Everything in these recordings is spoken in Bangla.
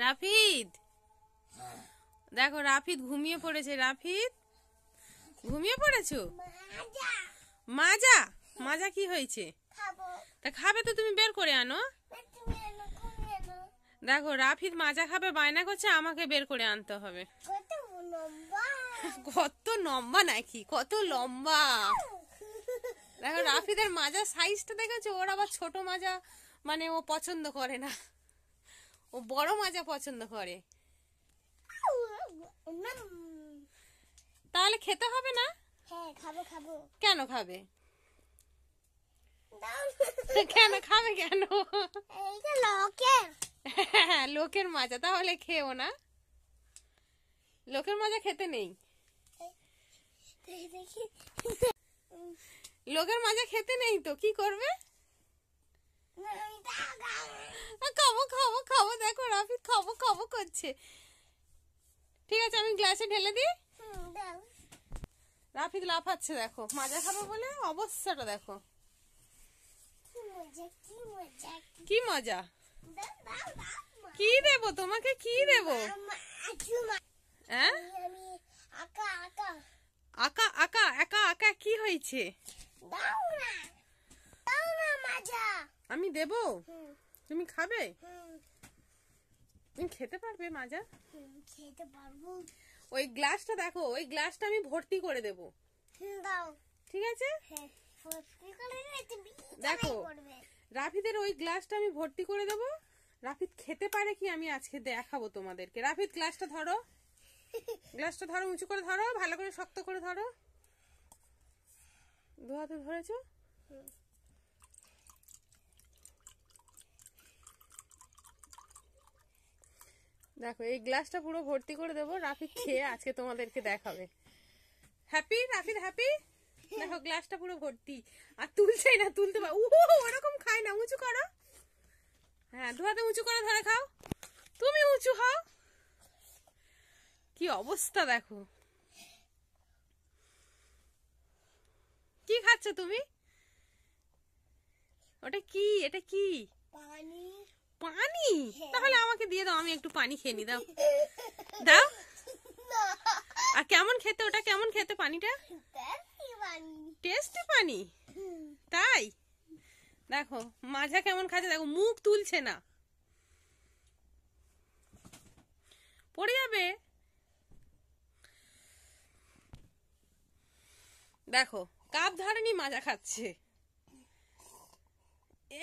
রাফিদ, দেখো রাফিদ ঘুমিয়ে পড়েছে। রাফিদ ঘুমিয়ে পড়েছো? মাজা মাজা কি হয়েছে? তা খাবে তো, তুমি বের করে আনো। দেখো রাফিদ মাজা খাবে বায়না করছে, আমাকে বের করে আনতে হবে। কত লম্বা নাকি, কত লম্বা। দেখো রাফিদের মাজার সাইজটা দেখেছো? ওর আবার ছোট মাজা মানে ও পছন্দ করে না, ও বড় মাজা পছন্দ করে। তাহলে খেতে হবে না? হ্যাঁ খাবো খাবো। কেন খাবে? কেন খাবে কেন? এইটা লোকের। হ্যাঁ লোকের মাজা, তাহলে খেও না। লোকের মাজা খেতে নেই, লোকের মাজা খেতে নেই তো কি করবে? খাবো খাবো খাবো। দেখো রাফিদ খাবো খাবো করছে। ঠিক আছে আমি গ্লাসে ঢেলে দিই। রাফিদ লাফাচ্ছে দেখো মাজা খাবে বলে, অবস্থাটা দেখো। কি মজা, কি দেবো তোমাকে, কি দেবো? হ্যাঁ আকা আকা একা একা কি হয়েছে? আমি দেবো, তুমি খাবে? তুমি খেতে পারবে মাজা? খেতে পারবো। ওই গ্লাসটা দেখো, ওই গ্লাসটা আমি ভর্তি করে দেবো, ঠিক আছে? দেখো রাফিদের ওই গ্লাসটা আমি ভর্তি করে দেবো। রাফিদ খেতে পারে কি আমি আজকে দেখাবো তোমাদেরকে। রাফিদ গ্লাসটা ধরো, গ্লাসটা ধরো, উঁচু করে ধরো, ভালো করে শক্ত করে ধরো। দু হাতে ধরেছো? দেখো এই গ্লাসটা পুরো ভর্তি করে দেবো। রাফিদ খেয়ে আজকে তোমাদেরকে দেখাবে। Happy Rafid, happy? দেখো গ্লাসটা পুরো ভর্তি, আর তুলছেই না, তুলতে পারো। ওরকম খায় না, উঁচু করো। হ্যাঁ দু হাতে উঁচু করে ধরে খাও। তুমি উঁচু হও। কি অবস্থা দেখো। কি খাচ্ছ তুমি? ওটা কি, এটা কি? পানি। পানি? তাহলে আমাকে দিয়ে দাও, আমি একটু পানি খেয়ে নি। দাও দাও। আর কেমন খেতে ওটা, কেমন খেতে পানিটা? টেস্টি পানি? তাই? দেখো মাজা কেমন খাচ্ছে, দেখো মুখ তুলছে না, পড়ে যাবে। দেখো কাপ ধরেনি, মাজা খাচ্ছে।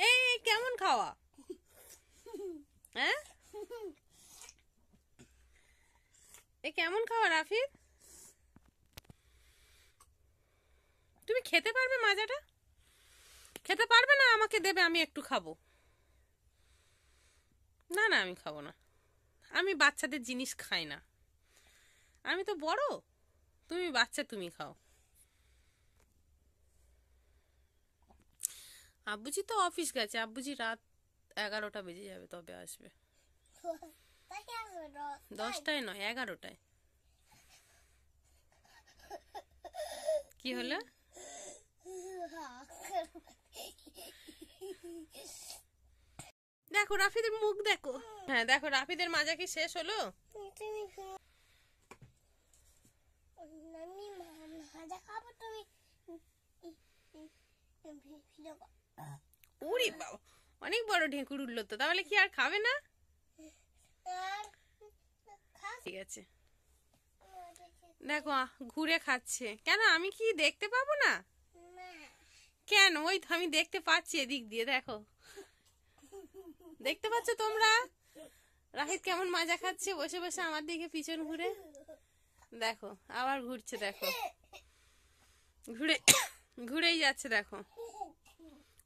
এই কেমন খাওয়া? হ্যাঁ এ কেমন খাওয়া রাফিদ? তুমি খেতে পারবে মাজাটা? খেতে পারবে না? আমাকে দেবে, আমি একটু খাবো। না না আমি খাবো না, আমি বাচ্চাদের জিনিস খাই না। আমি তো বড়, তুমি বাচ্চা, তুমি খাও। আব্বুজি তো অফিস গেছে, আব্বুজি রাত 11টা বেজে যাবে তবে আসবে। 10টায় নয়, 11টায়। কি হলো? দেখো রাফিদের মুখ দেখো। হ্যাঁ দেখো রাফিদের মাজা কি শেষ হলো? উড়ি বাবা, অনেক বড় ঢেকুর উঠলো তো, তাহলে কি আর খাবে না? ঠিক আছে দেখো ঘুরে খাচ্ছে। কেন আমি কি দেখতে পাবো না? কেন, ওই তো আমি দেখতে পাচ্ছি এদিক দিয়ে। দেখো দেখতে পাচ্ছ তোমরা রাহিদ কেমন মাজা খাচ্ছে বসে বসে আমার দিকে পিছন ঘুরে। দেখো আবার ঘুরছে, দেখো ঘুরে ঘুরেই যাচ্ছে। দেখো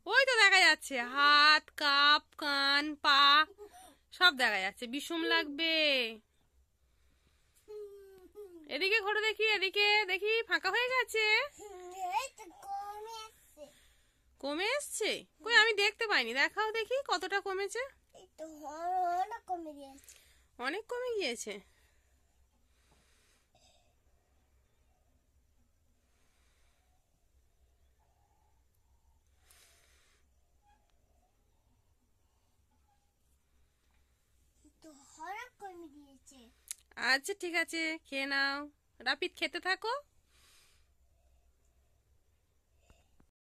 ওই তো দেখা যাচ্ছে হাত, কাপ, কান, পা সব দেখা যাচ্ছে। বিষম লাগবে। এদিকে ঘোরো দেখি, এদিকে দেখি, ফাঁকা হয়ে গেছে। কমে এসছে? কই আমি দেখতে পাইনি, দেখাও দেখি কতটা কমেছে। অনেক কমে গিয়েছে। হরা আচ্ছা ঠিক আছে, খেয়ে নাও। রাপিত, খেতে থাকো।